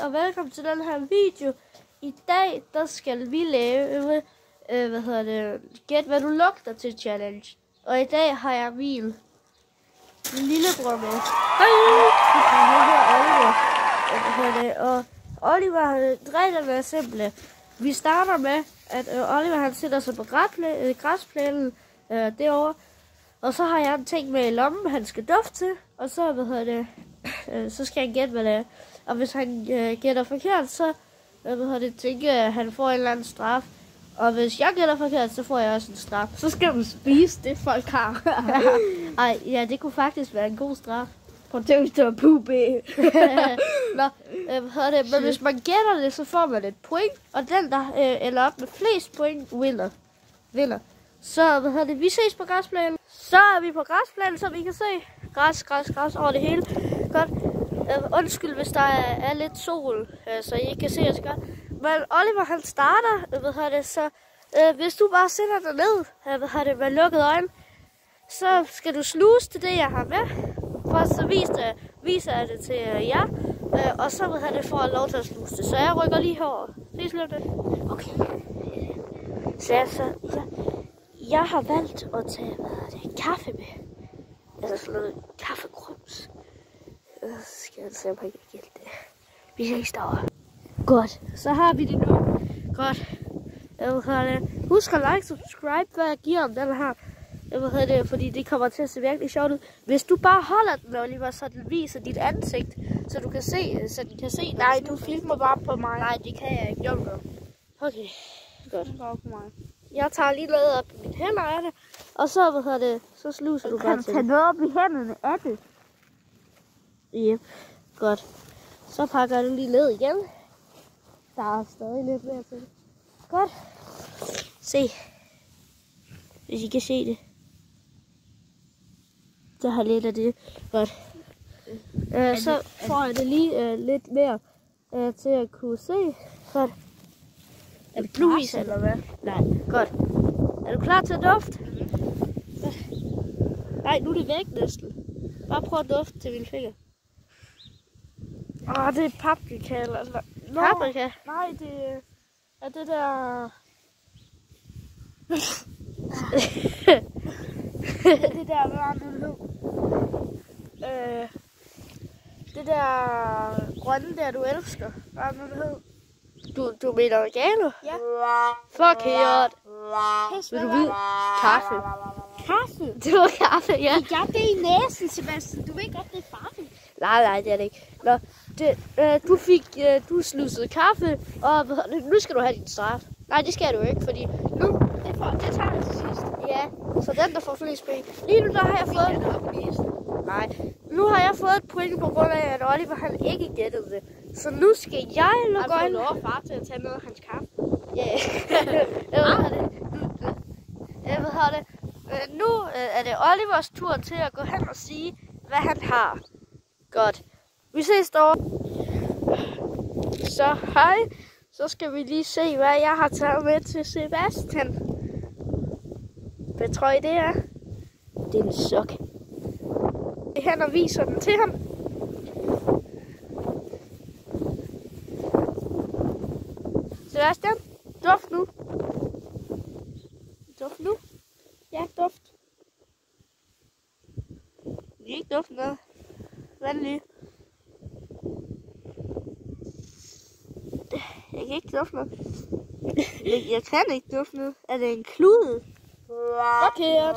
og velkommen til den her video. I dag, der skal vi lave, gæt hvad du lugter til challenge. Og i dag har jeg min lillebror med. Hej! Og Oliver, reglerne er simple. Vi starter med, at Oliver han sætter sig på græsplænen derovre. Og så har jeg en ting med i lommen, han skal dufte til. Og så, så skal han gætte, hvad det er. Og hvis han gætter forkert, så tænker jeg, at han får en eller anden straf. Og hvis jeg gætter forkert, så får jeg også en straf. Så skal du spise det, folk har. Ej, ja, det kunne faktisk være en god straf. Prøv at tænke, at pube. Men hvis man gætter det, så får man et point. Og den, der ender op med flest point, vinder. Så vi ses på græsplænen. Så er vi på græsplænen, så vi kan se græs over det hele. Godt. Undskyld, hvis der er lidt sol, så I ikke kan se os godt. Men Oliver han starter, så hvis du bare sætter dig ned, med lukkede øjne, så skal du snuse til det, jeg har med. Først så viser jeg det til jer, og så får jeg lov til at snuse det. Så jeg rykker lige herover. Lige slut det. Okay. Så jeg har valgt at tage kaffe med. Altså sådan noget kaffegrums. Så skal jeg se, om jeg kan gætte det. Vi ses derovre. Godt, så har vi det nu. Godt. Husk at like, subscribe, hvad jeg giver om den her. Fordi det kommer til at se virkelig sjovt ud. Hvis du bare holder den, Oliver, så den viser dit ansigt, så du kan se, så de kan se. Nej, du filmer bare på mig. Nej, det kan jeg ikke. Jo, okay, godt. Bare på mig. Jeg tager lige noget op i mine hænder af det, og så, så sluser du bare til. Kan du tage noget op i hænderne af det? Yep, godt. Så pakker du lige ned igen. Der er stadig lidt mere til det. Godt. Se. Hvis I kan se det. Der har lidt af det. Godt. Så får jeg det lige lidt mere til at kunne se. Godt. Er det glas eller hvad? Nej, godt. Er du klar til at dufte? Nej, nu er det væk næsten. Bare prøv at dufte til mine fingre. Det er paprika eller... Paprika? Nej, det er det der... det der, hvad var det nu? Det der grønne der, du elsker. Hvad var det hed? Du mener oregano? Ja. Forkert. Vil du vide? Kaffe. Kaffe? Det var kaffe, ja. Jeg det i næsen, Sebastian. Du ved godt, det er farligt. Nej, det er det ikke. Nå, du slusede kaffe, og nu skal du have din straf. Nej, det skal du ikke, fordi nu... Det tager jeg til sidst. Ja, så den, der får flest point. Lige nu, der har jeg fået... Nej, nu har jeg fået et point på grund af, at Oliver han ikke gættede det. Så nu skal jeg lukke øjnene. Jeg får lov af far til at tage noget af hans kaffe. Ja, nu er det Olivers tur til at gå hen og sige, hvad han har. Godt. Vi ses derovre. Så hej. Så skal vi lige se, hvad jeg har taget med til Sebastian. Hvad tror I det er? Det er en sok. Han og viser den til ham. Sebastian, duft nu. Duft nu. Ja, duft. Vi kan ikke dufte noget. Hvad er det lige? Jeg kan ikke dufte noget. Jeg kan ikke dufte noget. Er det en klude? Forkert.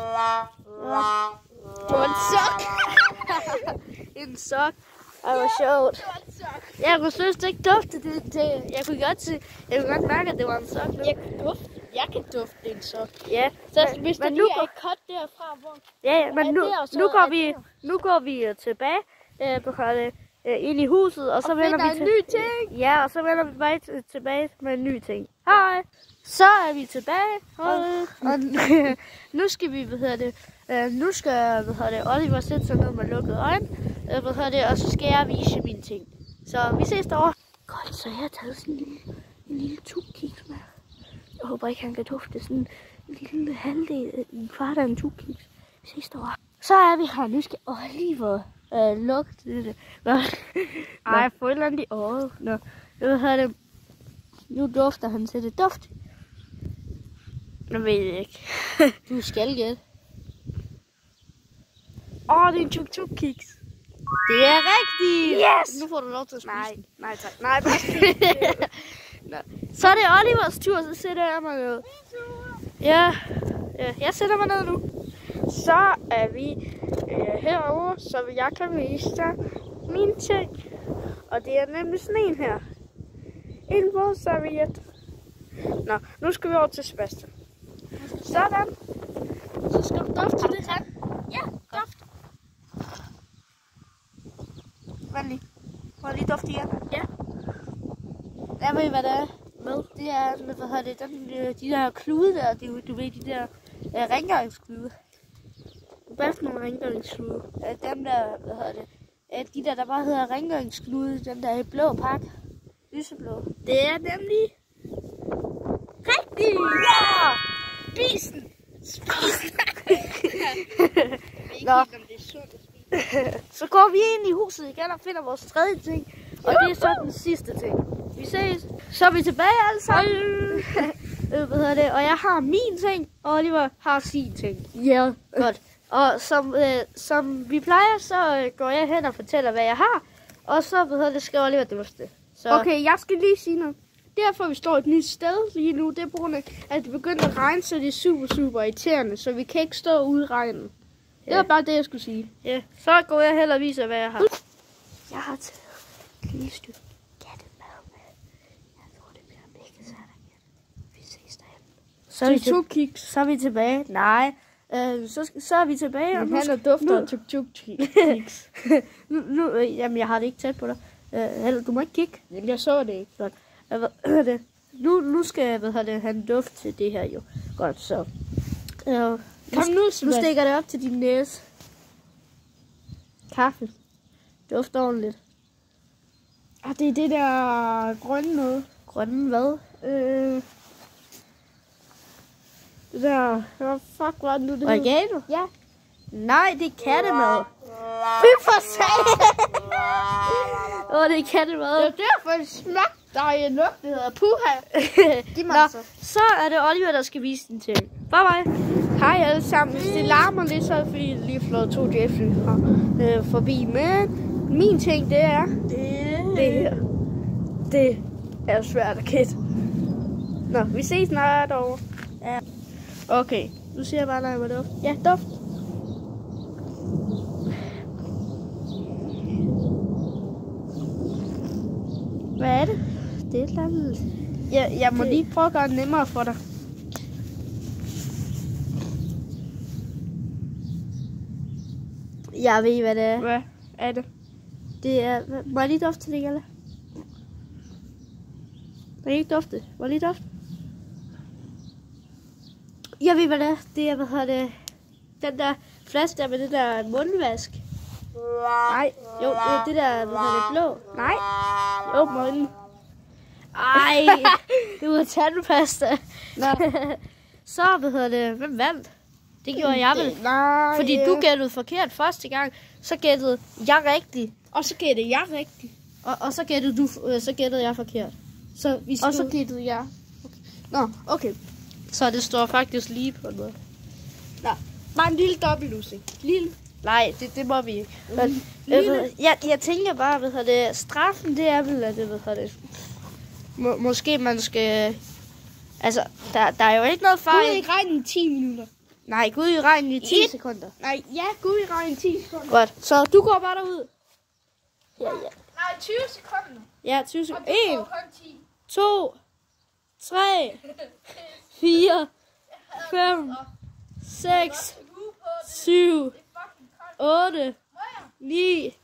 Det var en sok. En sok. Det var sjovt. Jeg kunne synes det ikke dufte det. Jeg kunne godt mærke, at det var en sok. Jeg kan dufte en sok. Ja. Så hvis der lige er et cut derfra, hvor... Ja, men nu går vi tilbage ind i huset, og så vender vi en ny ting. Ja, og så vender vi bare tilbage med en ny ting. Hej. Så er vi tilbage. Og nu skal vi, nu skal Oliver sætte sig ned med lukkede øjne, og så skal jeg vise mine ting. Så vi ses derovre. Godt, så jeg har taget sådan en lille tugkiks med. Jeg håber ikke, han kan dufte sådan en lille halvdel, en kvart af en tugkiks. Vi ses derovre. Så er vi her. Nu skal Oliver lugt det. Nå. Ej, få et eller andet i øjet. Nå. Jeg har det. Nu dufter han til det duft. Jeg ved det ikke. Du skal gætte. Det er en tuk-tuk-kiks. Det er rigtigt! Yes! Nu får du lov til at spise den. Nej tak. Nej, bare Så er det Olivers tur, så sætter jeg mig ned. Ja, jeg sætter mig ned nu. Så er vi herovre, så jeg kan vise dig mine ting. Og det er nemlig sådan en her. En vådserviet. Nå, nu skal vi over til Sebastian. Sådan. Så skal du dufte til det. Ja, duft. Vent lige. Må jeg lige dufte igen? Ja. Jeg ved, hvad det er med. Det er, hvad hedder det, de der klude der, du ved, de der rengøringsklude. Hvad for nogle rengøringsklude? Dem der, hvad hedder det, de der bare hedder rengøringsklude, dem der er i blå pakke. Lyseblå. Det er nemlig rigtigt! Ja! Spisen! Nå. Så går vi ind i huset igen og finder vores tredje ting. Og det er så den sidste ting. Vi ses. Så er vi tilbage alle sammen. Hvad hedder det? Og jeg har min ting, og Oliver har sin ting. Ja. Godt. Og som vi plejer, så går jeg hen og fortæller, hvad jeg har. Og så skal Oliver dufte. Så. Okay, jeg skal lige sige noget. Derfor vi står et nyt sted lige nu, det er på grund af, at det begyndte at regne, så det er super irriterende. Så vi kan ikke stå ude i regnen. Det var bare det, jeg skulle sige. Ja, så går jeg hen og viser, hvad jeg har. Jeg har taget et lille stykke kattemad med. Jeg tror, det bliver mega svært at gætte. Vi ses derhen. Så er vi tilbage. Nej, så er vi tilbage. Men han er dufter af tuk-tuk-kiks. Jamen, jeg har det ikke tæt på dig. Du må ikke kigge. Jamen, jeg så det ikke. Godt. Nu skal han duft til det her jo. Godt, så. Kom nu, Nu stikker det op til din næse. Kaffe. Duft ordentligt. Det er det der grønne noget. Grønne hvad? Det der... Hvad fuck var det nu, det hed? Oregano? Ja. Nej, det er kattemad. Fy for satan! Det er kattemad. Det er derfor, det smagte dig en lugt, det hedder puha. Giv mig så. Så er det Oliver, der skal vise den til. Bye bye. Hej alle sammen. Hvis det larmer lidt, så er det fordi, jeg lige flået 2 jetfly forbi. Men min ting, det er det her. Det er svært at gætte. Nå, vi ses snart over. Ja. Okay. Nu siger jeg bare, når jeg må duft. Ja, duft. Hvad er det? Det er et eller andet. Jeg må lige prøve at gøre det nemmere for dig. Jeg ved, hvad det er. Hvad er det? Det er... Må jeg lige dufte til det, eller? Må jeg ikke dufte? Må jeg lige dufte? Jeg ved, hvad det er. Det er, den der flaske der med det der mundvask. Nej. Jo, det der, blå. Nej. Jo, munden. Ej, det var tandpasta. Nå. Så, hvem vandt? Det gjorde jeg vel. Nej. Fordi du gættede forkert første gang, så gættede jeg rigtigt. Og så gættede jeg rigtigt. Og så gættede jeg forkert. Så vi og så gættede jeg. Okay. Nå, okay. Så det står faktisk lige på noget. Nå, bare en lille dobbeltlusing. Lille. Nej, det må vi ikke. Jeg tænker bare, straffen det er vel, at måske man skal... Altså, der er jo ikke noget fejl. Gud i regnen i 10 minutter. Nej, Gud i regnen i 10 sekunder. Nej, ja, Gud i regnen i 10 sekunder. Godt, så du går bare derud. Ja. Nej, 20 sekunder. Ja, 20 sekunder. Og du går kun 10. 2, 3, 4, 5, 6, 7, 8, 9,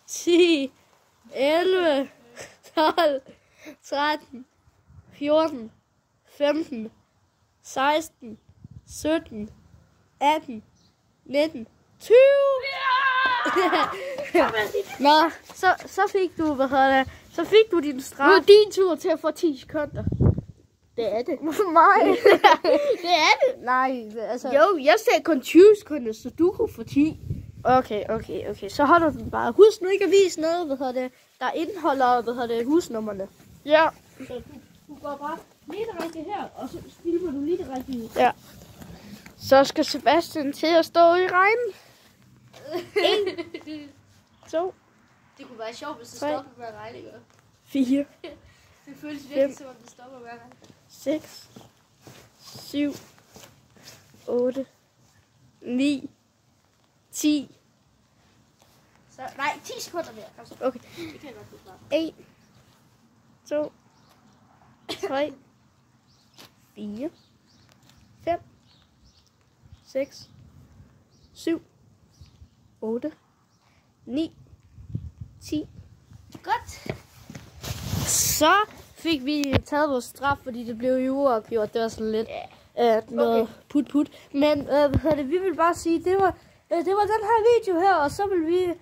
10, 11, 12, 13, 14, 15, 16, 17, 18, 19, 20. Nå, så fik du, så fik du din straf. Nu er din tur til at få 10 sekunder. Det er det. Nej. Det er det. Nej, altså. Jo, jeg sagde kun 20 sekunder, så du kunne få 10. Okay. Så holder den bare. Husk nu ikke at vise noget, der indeholder, husnummerne. Ja. Så du går bare lige direkte her, og så filmer du lige direkte. Ja. Så skal Sebastian til at stå i regnen. 1, 2, Det kunne være sjovt, hvis det 3, stopper med at regne, ikke? 4, Det føles virkelig som om det stopper med at regne. 6, 7, 8, 9, 10. Så, nej, 10 sekunder mere. Kom så. Okay. Det kan jeg godt klare. 1, 2, 3, 4, 5, 6, 7, 8, 9, 10. Godt. Så fik vi taget vores straf, fordi det blev jo uafgjort. Det var sådan lidt noget put. Men vi vil bare sige, det var den her video her, og så vil vi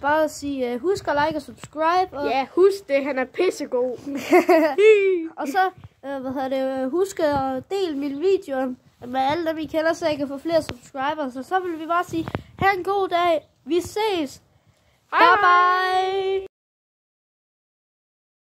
bare sige, husk at like og subscribe. Og Ja, husk det, han er pissegod. og så husk at dele mine videoer med alle dem, I kender, så jeg kan få flere subscribers. Og så vil vi bare sige, have en god dag. Vi ses. Bye bye.